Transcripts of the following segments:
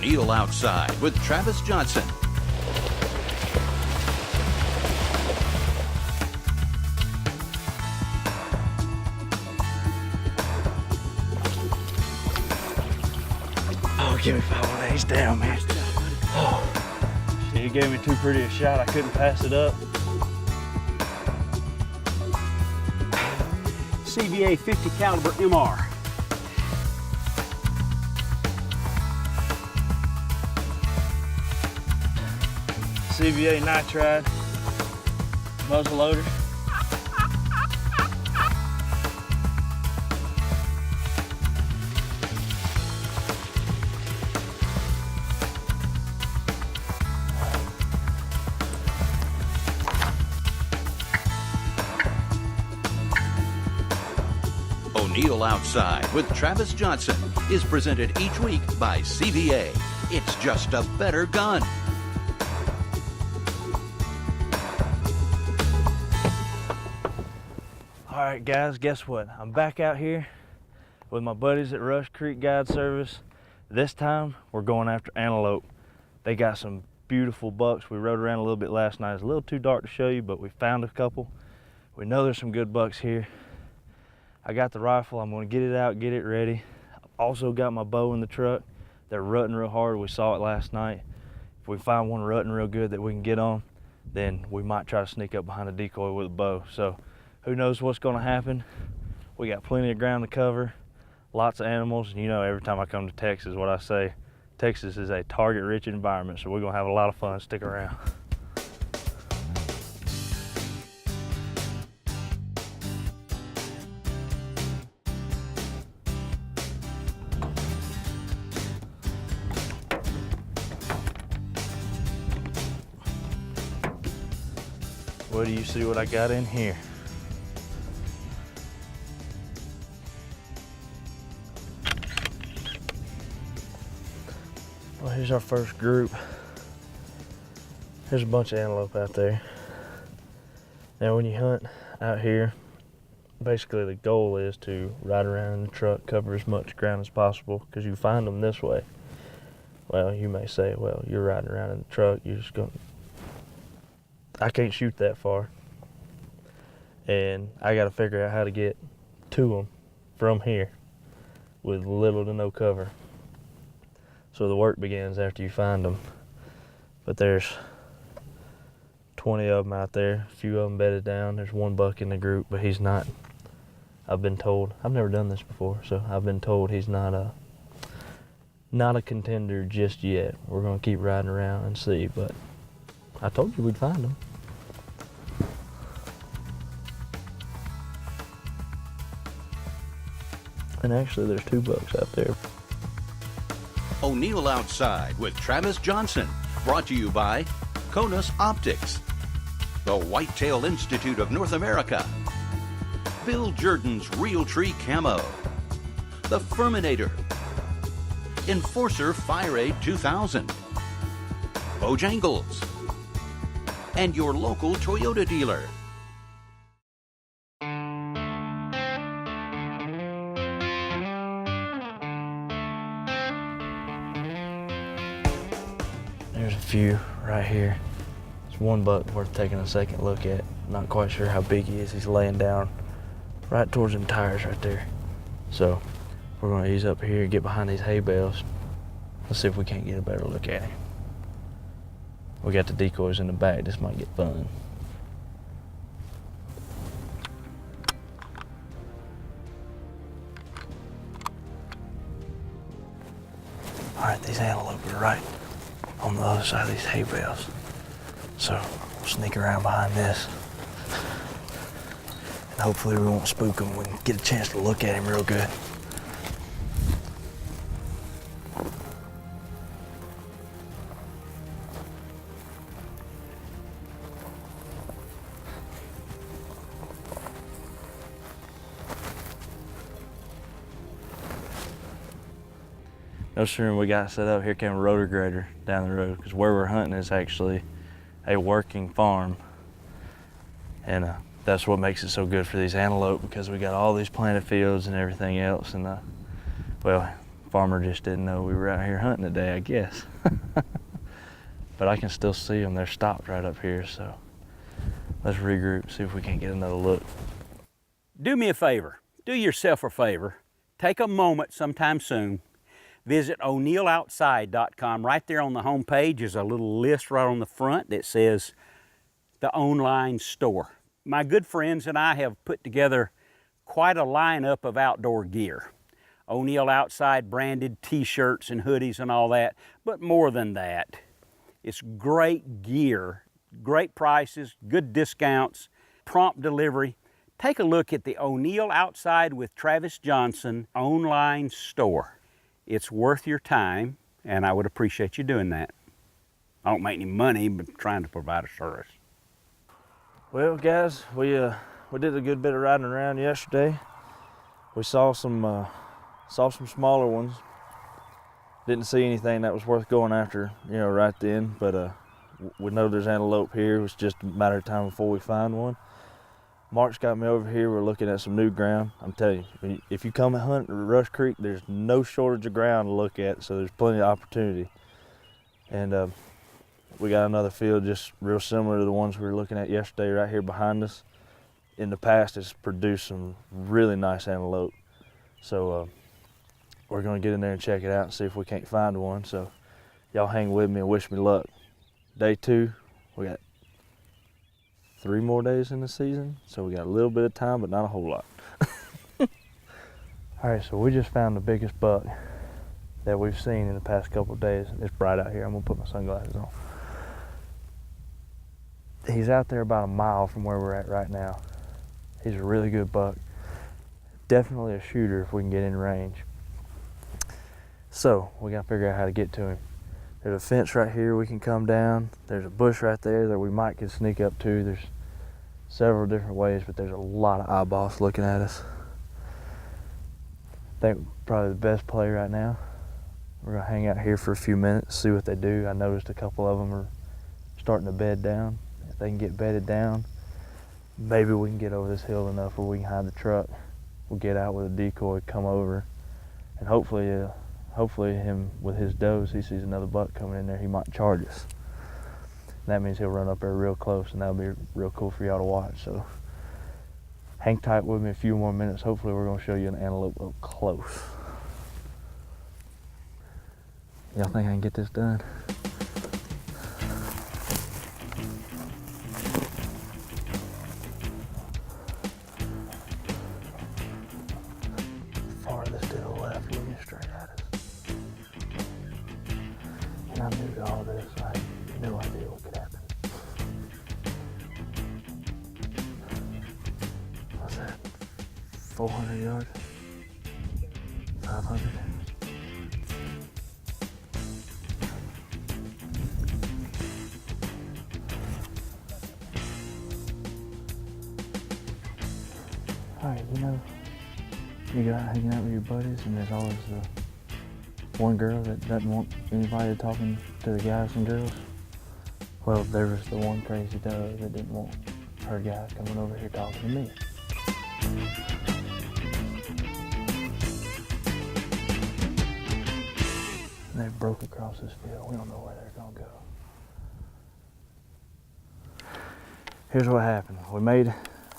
O'Neill Outside with Travis Johnson. Oh, give me 5 days down, man. Oh. He gave me too pretty a shot. I couldn't pass it up. CVA 50 caliber MR. CVA nitride muzzle loader. O'Neill Outside with Travis Johnson is presented each week by CVA. It's just a better gun. All right, guys, guess what? I'm back out here with my buddies at Rush Creek Guide Service. This time, we're going after antelope. They got some beautiful bucks. We rode around a little bit last night. It's a little too dark to show you, but we found a couple. We know there's some good bucks here. I got the rifle. I'm gonna get it out, get it ready. I've also got my bow in the truck. They're rutting real hard. We saw it last night. If we find one rutting real good that we can get on, then we might try to sneak up behind a decoy with a bow. So who knows what's gonna happen. We got plenty of ground to cover, lots of animals. And you know, every time I come to Texas, what I say, Texas is a target-rich environment, so we're gonna have a lot of fun. Stick around. What do you see what I got in here? Well, here's our first group. There's a bunch of antelope out there. Now when you hunt out here, basically the goal is to ride around in the truck, cover as much ground as possible, because you find them this way. Well, you may say, well, you're riding around in the truck, you're just going, I can't shoot that far. And I got to figure out how to get to them from here with little to no cover. So the work begins after you find them. But there's 20 of them out there, a few of them bedded down. There's one buck in the group, but he's not, I've been told, I've never done this before, so I've been told he's not a contender just yet. We're gonna keep riding around and see, but I told you we'd find them. And actually there's 2 bucks out there. O'Neill Outside with Travis Johnson, brought to you by Conus Optics, the Whitetail Institute of North America, Bill Jordan's Real Tree Camo, the Furminator, Enforcer Fire Aid 2000, Bojangles, and your local Toyota dealer. There's a few right here. There's one buck worth taking a second look at. Not quite sure how big he is. He's laying down right towards them tires right there. So we're gonna ease up here and get behind these hay bales. Let's see if we can't get a better look at him. We got the decoys in the back. This might get fun. All right, these antelope are right on the other side of these hay bales. So we'll sneak around behind this. And hopefully we won't spook him. We can get a chance to look at him real good. No sooner than we got set up, here came a rotor grader down the road, because where we're hunting is actually a working farm. And that's what makes it so good for these antelope, because we got all these planted fields and everything else. And well, Farmer just didn't know we were out here hunting today, I guess. But I can still see them. They're stopped right up here, so let's regroup, see if we can't get another look. Do me a favor. Do yourself a favor. Take a moment sometime soon. Visit o'neilloutside.com. Right there on the home page is a little list right on the front that says the online store. My good friends and I have put together quite a lineup of outdoor gear. O'Neill Outside branded t-shirts and hoodies and all that, but more than that. It's great gear, great prices, good discounts, prompt delivery. Take a look at the O'Neill Outside with Travis Johnson online store. It's worth your time, and I would appreciate you doing that. I don't make any money, but trying to provide a service. Well, guys, we did a good bit of riding around yesterday. We saw some smaller ones. Didn't see anything that was worth going after, right then. But we know there's antelope here. It was just a matter of time before we find one. Mark's got me over here. We're looking at some new ground. I'm telling you, if you come and hunt Rush Creek, there's no shortage of ground to look at, so there's plenty of opportunity. And we got another field just real similar to the ones we were looking at yesterday right here behind us. In the past, it's produced some really nice antelope. So we're gonna get in there and check it out and see if we can't find one. So y'all hang with me and wish me luck. Day 2, we got 3 more days in the season, so we got a little bit of time, but not a whole lot. All right, so we just found the biggest buck that we've seen in the past couple of days. It's bright out here. I'm gonna put my sunglasses on. He's out there about a mile from where we're at right now. He's a really good buck. Definitely a shooter if we can get in range. So we gotta figure out how to get to him. There's a fence right here we can come down. There's a bush right there that we might could sneak up to. There's several different ways, but there's a lot of eyeballs looking at us. I think probably the best play right now. We're gonna hang out here for a few minutes, see what they do. I noticed a couple of them are starting to bed down. If they can get bedded down, maybe we can get over this hill enough where we can hide the truck. We'll get out with a decoy, come over, and hopefully him with his does, he sees another buck coming in there, he might charge us. And that means he'll run up there real close, and that'll be real cool for y'all to watch. So hang tight with me a few more minutes. Hopefully we're gonna show you an antelope up close. Y'all think I can get this done? Farthest to the left, looking straight at us. And I'm new to all this, so I had no idea what could happen. What's that? 400 yards? 500? Alright, you go out hanging out with your buddies, and there's always the one girl that doesn't want anybody talking to the guys and girls. Well, there was the one crazy dove that didn't want her guys coming over here talking to me. And they broke across this field. We don't know where they're gonna go. Here's what happened. We made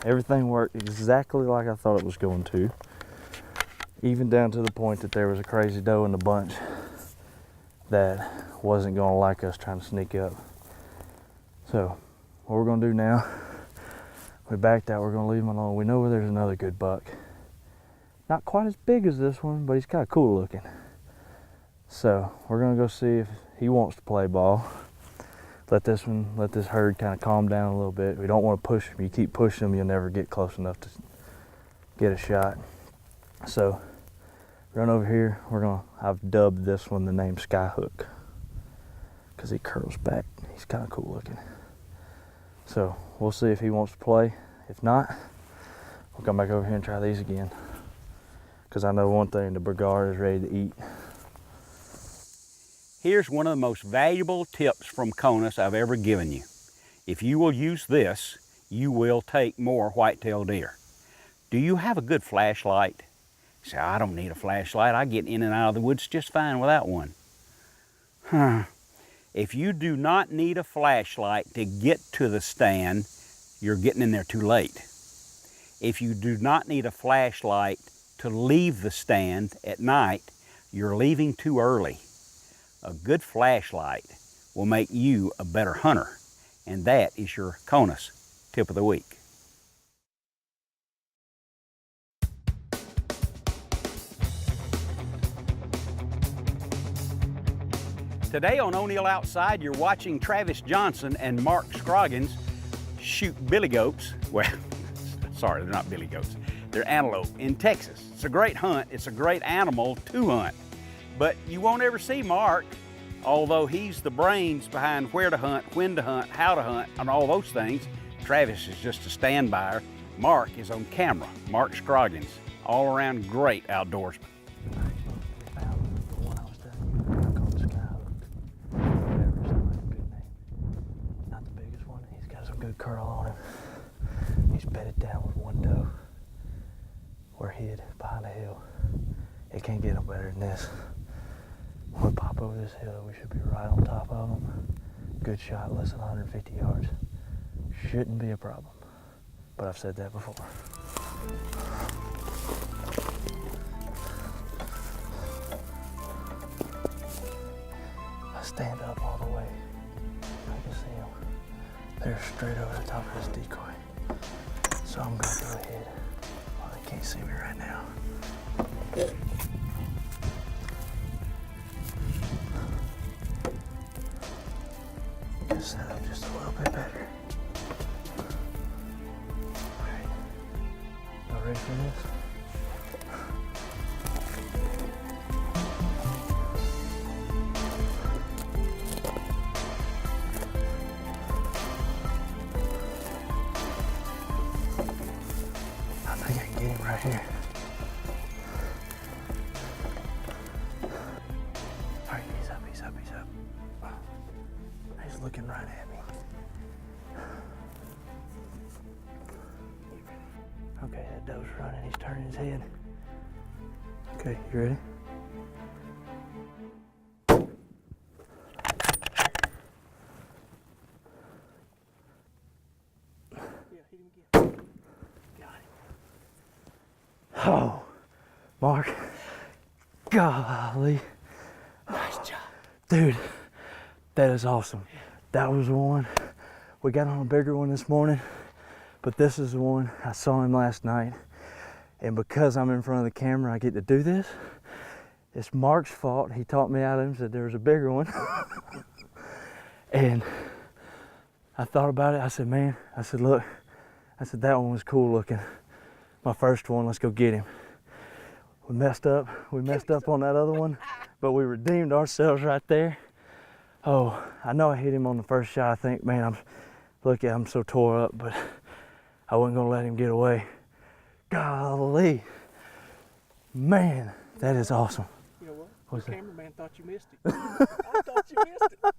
everything work exactly like I thought it was going to. Even down to the point that there was a crazy doe in the bunch that wasn't gonna like us trying to sneak up. So what we're gonna do now, we backed out, we're gonna leave him alone. We know where there's another good buck. Not quite as big as this one, but he's kind of cool looking. So we're gonna go see if he wants to play ball. Let this herd kind of calm down a little bit. We don't want to push him. You keep pushing him, you'll never get close enough to get a shot. So run over here. I've dubbed this one the name Skyhook because he curls back. He's kind of cool looking. So we'll see if he wants to play. If not, we'll come back over here and try these again. Because I know one thing, the Burgard is ready to eat. Here's one of the most valuable tips from Conus I've ever given you. If you will use this, you will take more whitetail deer. Do you have a good flashlight? You say, I don't need a flashlight. I get in and out of the woods just fine without one. If you do not need a flashlight to get to the stand, you're getting in there too late. If you do not need a flashlight to leave the stand at night, you're leaving too early. A good flashlight will make you a better hunter, and that is your CONUS tip of the week. Today on O'Neill Outside, you're watching Travis Johnson and Mark Scroggins shoot billy goats. Well, sorry, they're not billy goats. They're antelope in Texas. It's a great hunt. It's a great animal to hunt. But you won't ever see Mark, although he's the brains behind where to hunt, when to hunt, how to hunt, and all those things. Travis is just a stand-byer. Mark is on camera. Mark Scroggins, all around great outdoorsman. Good curl on him. He's bedded down with one doe. We're hid behind a hill. It can't get no better than this. When we pop over this hill, we should be right on top of him. Good shot, less than 150 yards. Shouldn't be a problem. But I've said that before. I stand up all the way. I can see him. They're straight over the top of this decoy. So I'm gonna go ahead. Well, they can't see me right now. Just set up just a little bit better. Alright. Y'all ready for this? Right here. All right, he's up, he's up, he's up. He's looking right at me. Okay, that doe's running, he's turning his head. Okay, you ready? Oh, Mark, golly. Nice job. Dude, that is awesome. That was the one. We got on a bigger one this morning, but this is the one. I saw him last night, and because I'm in front of the camera, I get to do this. It's Mark's fault. He taught me out of him, said there was a bigger one. And I thought about it. I said, man, I said, look, I said, that one was cool looking. My first one, let's go get him. We messed up on that other one, but we redeemed ourselves right there. Oh, I know I hit him on the first shot. I think, man, I'm so tore up, but I wasn't gonna let him get away. Golly, man, that is awesome. You know what? What's The that? cameraman thought you missed it. I thought you missed it.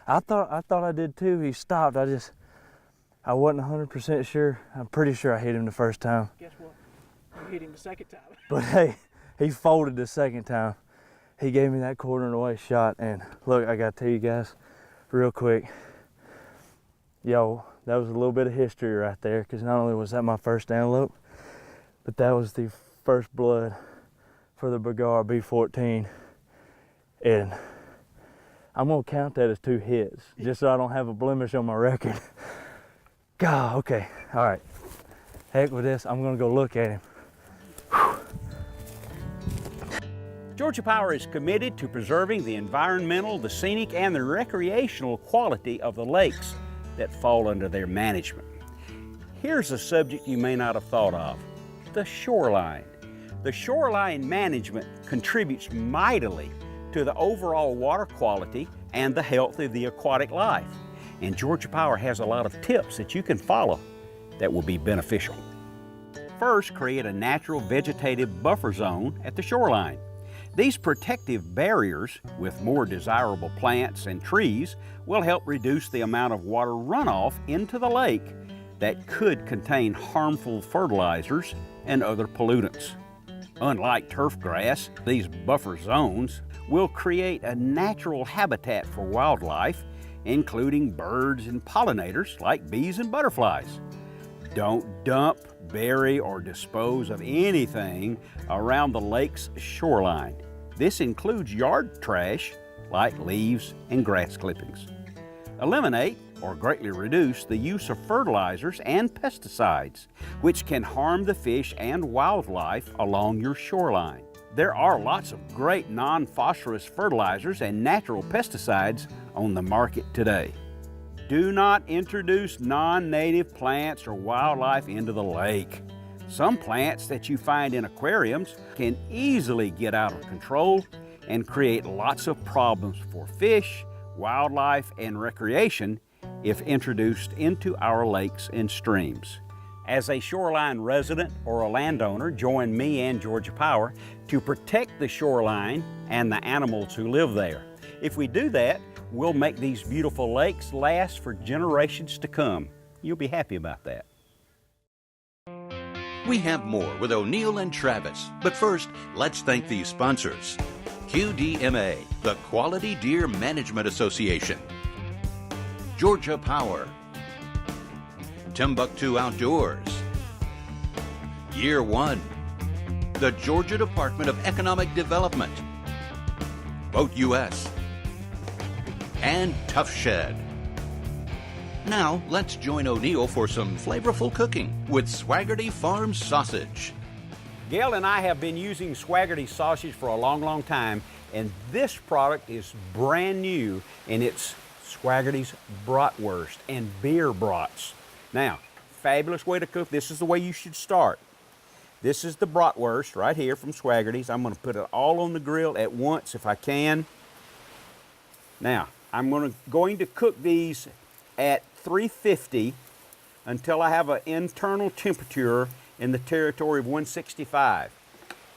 I thought I did too. He stopped. I wasn't 100% sure. I'm pretty sure I hit him the first time. Guess what? You hit him the second time. But hey, he folded the second time. He gave me that quarter and away shot. And look, I gotta tell you guys real quick. Yo, that was a little bit of history right there, because not only was that my first antelope, but that was the first blood for the Bergara B14. And I'm gonna count that as 2 hits, just so I don't have a blemish on my record. God, okay, all right. Heck with this, I'm gonna go look at him. Georgia Power is committed to preserving the environmental, the scenic, and the recreational quality of the lakes that fall under their management. Here's a subject you may not have thought of: the shoreline. The shoreline management contributes mightily to the overall water quality and the health of the aquatic life. And Georgia Power has a lot of tips that you can follow that will be beneficial. First, create a natural vegetative buffer zone at the shoreline. These protective barriers, with more desirable plants and trees, will help reduce the amount of water runoff into the lake that could contain harmful fertilizers and other pollutants. Unlike turf grass, these buffer zones will create a natural habitat for wildlife, including birds and pollinators like bees and butterflies. Don't dump, bury, or dispose of anything around the lake's shoreline. This includes yard trash like leaves and grass clippings. Eliminate or greatly reduce the use of fertilizers and pesticides, which can harm the fish and wildlife along your shoreline. There are lots of great non-phosphorus fertilizers and natural pesticides on the market today. Do not introduce non-native plants or wildlife into the lake. Some plants that you find in aquariums can easily get out of control and create lots of problems for fish, wildlife, and recreation if introduced into our lakes and streams. As a shoreline resident or a landowner, join me and Georgia Power to protect the shoreline and the animals who live there. If we do that, we'll make these beautiful lakes last for generations to come. You'll be happy about that. We have more with O'Neill and Travis, but first, let's thank these sponsors. QDMA, the Quality Deer Management Association. Georgia Power. Timbuktu Outdoors. Year One. The Georgia Department of Economic Development. Boat US. And Tough Shed. Now, let's join O'Neill for some flavorful cooking with Swaggerty Farm Sausage. Gail and I have been using Swaggerty sausage for a long time, and this product is brand new, and it's Swaggerty's bratwurst and beer brats. Now, fabulous way to cook. This is the way you should start. This is the bratwurst right here from Swaggerty's. I'm going to put it all on the grill at once if I can. Now, I'm going to cook these at 350 until I have an internal temperature in the territory of 165.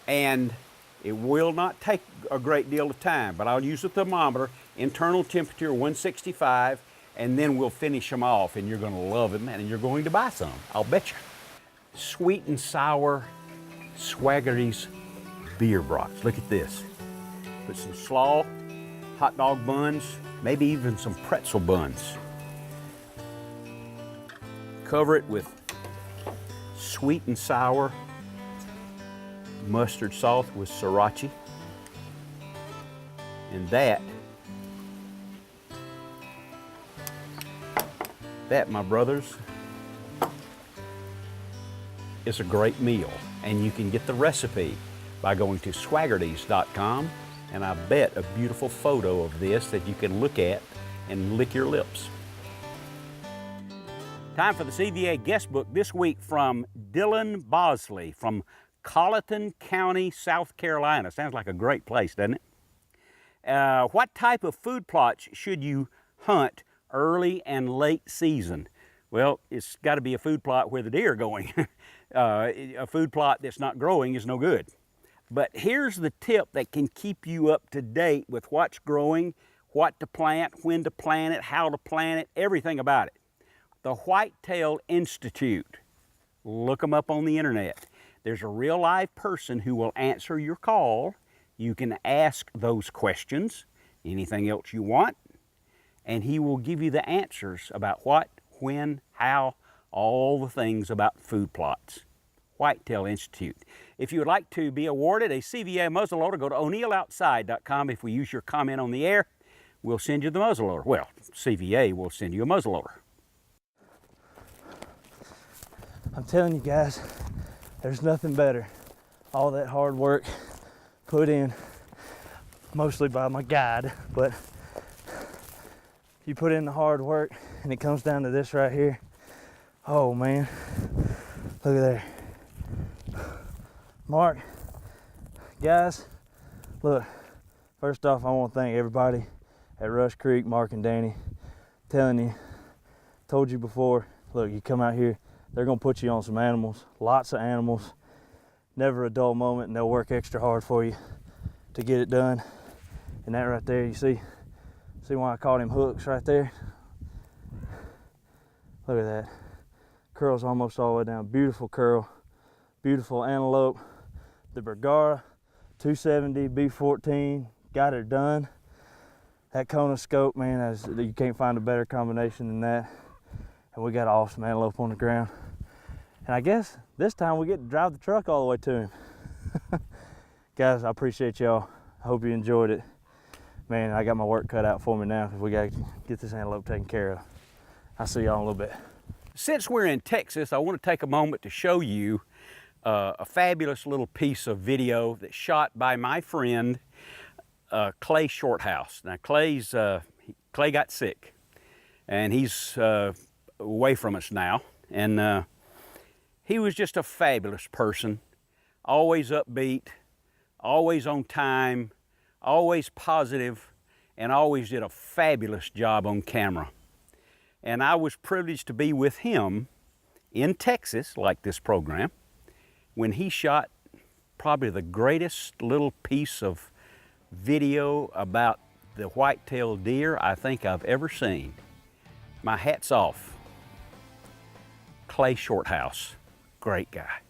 And it will not take a great deal of time, but I'll use a thermometer, internal temperature 165, and then we'll finish them off, and you're going to love them, and you're going to buy some, I'll bet you. Sweet and sour Swaggerty's beer brats. Look at this. Put some slaw, hot dog buns, maybe even some pretzel buns. Cover it with sweet and sour mustard sauce with sriracha. And that, my brothers, is a great meal. And you can get the recipe by going to swaggertys.com, and I bet a beautiful photo of this that you can look at and lick your lips. Time for the CVA guest book this week from Dylan Bosley from Colleton County, South Carolina. Sounds like a great place, doesn't it? What type of food plots should you hunt early and late season? Well, it's got to be a food plot where the deer are going. A food plot that's not growing is no good. But here's the tip that can keep you up to date with what's growing, what to plant, when to plant it, how to plant it, everything about it. The Whitetail Institute. Look them up on the internet. There's a real live person who will answer your call. You can ask those questions, anything else you want, and he will give you the answers about what, when, how, all the things about food plots. Whitetail Institute. If you would like to be awarded a CVA muzzleloader, go to o'neilloutside.com. If we use your comment on the air, we'll send you the muzzleloader. Well, CVA will send you a muzzleloader. I'm telling you guys, there's nothing better. All that hard work put in, mostly by my guide, but you put in the hard work and it comes down to this right here. Oh man, look at there. Mark, guys, look, first off, I want to thank everybody at Rush Creek, Mark and Danny. Telling you, told you before, look, you come out here, they're gonna put you on some animals, lots of animals, never a dull moment, and they'll work extra hard for you to get it done. And that right there, you see why I called him hooks right there? Look at that. Curls almost all the way down, beautiful curl, beautiful antelope. the Bergara 270 B14, got it done. That Kona scope, man, you can't find a better combination than that. And we got an awesome antelope on the ground. And I guess this time we get to drive the truck all the way to him. Guys, I appreciate y'all. I hope you enjoyed it. Man, I got my work cut out for me now because we got to get this antelope taken care of. I'll see y'all in a little bit. Since we're in Texas, I want to take a moment to show you a fabulous little piece of video that's shot by my friend, Clay Shorthouse. Now, Clay got sick, and he's away from us now. And he was just a fabulous person, always upbeat, always on time, always positive, and always did a fabulous job on camera. And I was privileged to be with him in Texas, like this program, when he shot probably the greatest little piece of video about the white-tailed deer I think I've ever seen. My hat's off. Clay Shorthouse, great guy.